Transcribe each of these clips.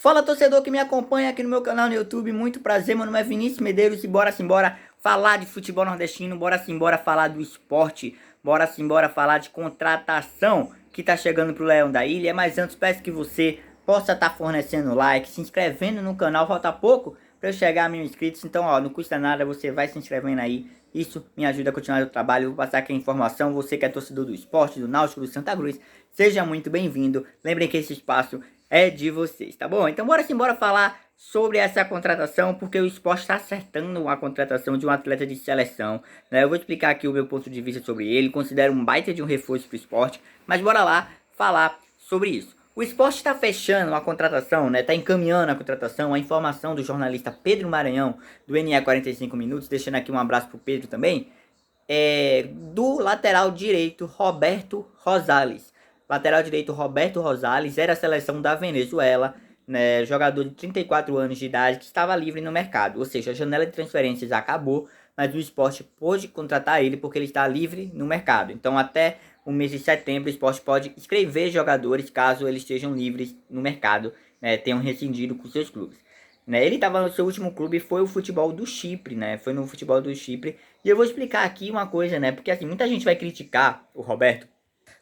Fala, torcedor que me acompanha aqui no meu canal no YouTube, muito prazer, meu nome é Vinícius Medeiros e bora simbora falar de futebol nordestino, bora simbora falar do esporte, bora simbora falar de contratação que tá chegando pro Leão da Ilha. Mas antes peço que você possa estar fornecendo like, se inscrevendo no canal, falta pouco para eu chegar a 1000 inscritos, então ó, não custa nada, você vai se inscrevendo aí, isso me ajuda a continuar o trabalho. Eu vou passar aqui a informação, você que é torcedor do esporte, do Náutico, do Santa Cruz, seja muito bem-vindo, lembrem que esse espaço é de vocês, tá bom? Então bora sim, bora falar sobre essa contratação, porque o esporte está acertando a contratação de um atleta de seleção, né? Eu vou explicar aqui o meu ponto de vista sobre ele, considero um baita de um reforço para o esporte, mas bora lá falar sobre isso. O esporte está fechando a contratação, né? Está encaminhando a contratação, a informação do jornalista Pedro Maranhão, do NE 45 Minutos, deixando aqui um abraço pro Pedro também, do lateral direito Roberto Rosales. Lateral direito Roberto Rosales era a seleção da Venezuela, né, jogador de 34 anos de idade que estava livre no mercado. Ou seja, a janela de transferências acabou, mas o esporte pôde contratar ele porque ele está livre no mercado. Então até o mês de setembro o esporte pode inscrever jogadores caso eles estejam livres no mercado, né, tenham rescindido com seus clubes. Né, ele estava no seu último clube, foi o futebol do Chipre, né? Foi no futebol do Chipre. E eu vou explicar aqui uma coisa, né? Porque assim, muita gente vai criticar o Roberto.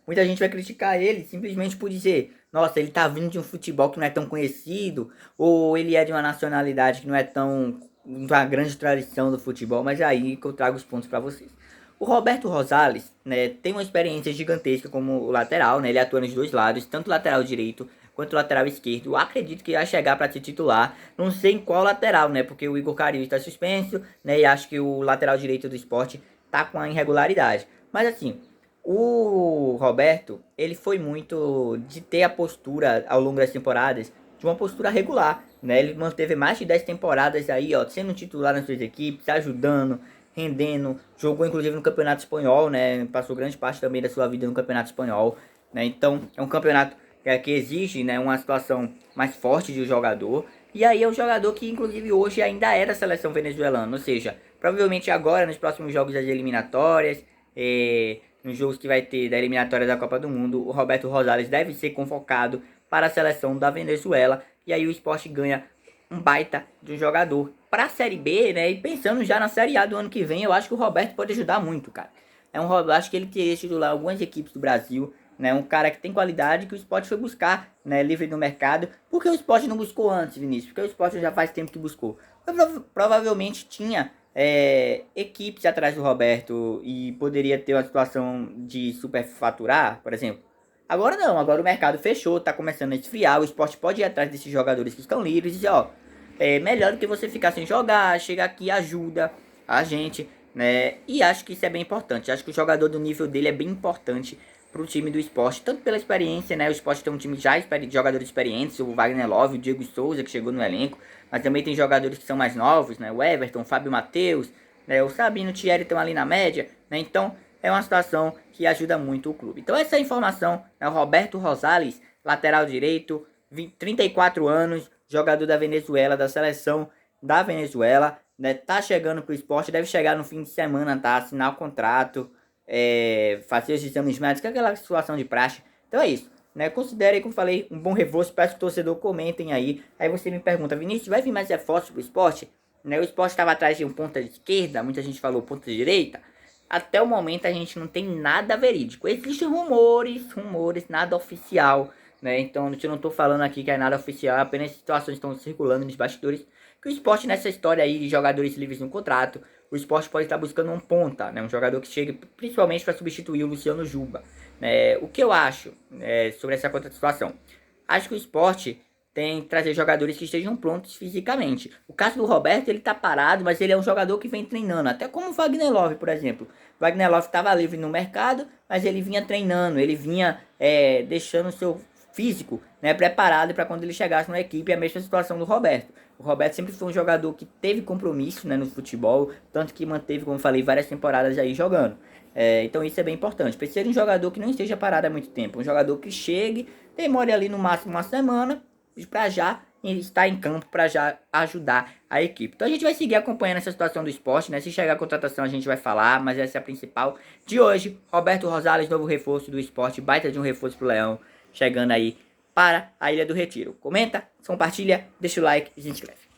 Muita gente vai criticar ele simplesmente por dizer: nossa, ele tá vindo de um futebol que não é tão conhecido, ou ele é de uma nacionalidade que não é tão uma grande tradição do futebol. Mas é aí que eu trago os pontos para vocês. O Roberto Rosales, né, tem uma experiência gigantesca como lateral, né? Ele atua nos dois lados, tanto lateral direito quanto lateral esquerdo. Eu acredito que vai chegar para ser titular, não sei em qual lateral, né? Porque o Igor Carilho está suspenso, né? E acho que o lateral direito do esporte tá com a irregularidade. Mas assim, o Roberto, ele foi muito de ter a postura ao longo das temporadas, de uma postura regular, né? Ele manteve mais de 10 temporadas aí, ó, sendo titular nas suas equipes, ajudando, rendendo, jogou inclusive no Campeonato Espanhol, né? Passou grande parte também da sua vida no Campeonato Espanhol, né? Então, é um campeonato que exige, né, uma situação mais forte de um jogador. E aí é um jogador que inclusive hoje ainda é da seleção venezuelana, ou seja, provavelmente agora nos próximos jogos das eliminatórias, nos jogos que vai ter da eliminatória da Copa do Mundo, o Roberto Rosales deve ser convocado para a seleção da Venezuela. E aí o esporte ganha um baita de um jogador para a Série B, né? E pensando já na Série A do ano que vem, eu acho que o Roberto pode ajudar muito, cara. Acho que ele teria titular algumas equipes do Brasil, né? Um cara que tem qualidade, que o esporte foi buscar, né? Livre no mercado. Por que o esporte não buscou antes, Vinícius? Porque o esporte já faz tempo que buscou. Provavelmente tinha equipes atrás do Roberto e poderia ter uma situação de superfaturar, por exemplo. Agora não, agora o mercado fechou, tá começando a esfriar, o esporte pode ir atrás desses jogadores que estão livres e dizer, ó, é melhor do que você ficar sem jogar, chega aqui e ajuda a gente, né? E acho que isso é bem importante, acho que o jogador do nível dele é bem importante pro time do esporte, tanto pela experiência, né? O esporte tem um time já de jogadores experientes, o Wagner Love, o Diego Souza, que chegou no elenco, mas também tem jogadores que são mais novos, né? O Everton, o Fábio Matheus, né? O Sabino, o Thierry estão ali na média, né? Então é uma situação que ajuda muito o clube. Então essa informação é o Roberto Rosales, lateral direito, 34 anos, jogador da Venezuela, da seleção da Venezuela, né? Tá chegando pro esporte, deve chegar no fim de semana, tá? Assinar o contrato, fazer os exames médicos, aquela situação de praxe. Então é isso, né? Considere, como falei, um bom reforço. Peço que o torcedor comentem aí. Aí você me pergunta: Vinícius, vai vir mais reforços pro esporte? Né? O esporte estava atrás de um ponta de esquerda, muita gente falou ponta de direita. Até o momento a gente não tem nada verídico. Existem rumores, nada oficial, né? Então eu não tô falando aqui que é nada oficial, apenas situações estão circulando nos bastidores. Que o esporte, nessa história aí de jogadores livres no contrato, o esporte pode estar buscando um ponta, né? Um jogador que chegue principalmente para substituir o Luciano Juba. O que eu acho sobre essa situação? Acho que o esporte tem que trazer jogadores que estejam prontos fisicamente. O caso do Roberto, ele tá parado, mas ele é um jogador que vem treinando, até como o Wagner Love, por exemplo. O Wagner Love estava livre no mercado, mas ele vinha treinando, ele vinha deixando o seu físico, né, preparado para quando ele chegasse na equipe. A mesma situação do Roberto. O Roberto sempre foi um jogador que teve compromisso, né, no futebol, tanto que manteve, como eu falei, várias temporadas aí jogando. Então isso é bem importante. Precisa de um jogador que não esteja parado há muito tempo, um jogador que chegue, demore ali no máximo uma semana, para já estar em campo, para já ajudar a equipe. Então a gente vai seguir acompanhando essa situação do esporte, né? Se chegar a contratação a gente vai falar, mas essa é a principal de hoje. Roberto Rosales, novo reforço do esporte, baita de um reforço pro Leão, chegando aí para a Ilha do Retiro. Comenta, compartilha, deixa o like e se inscreve.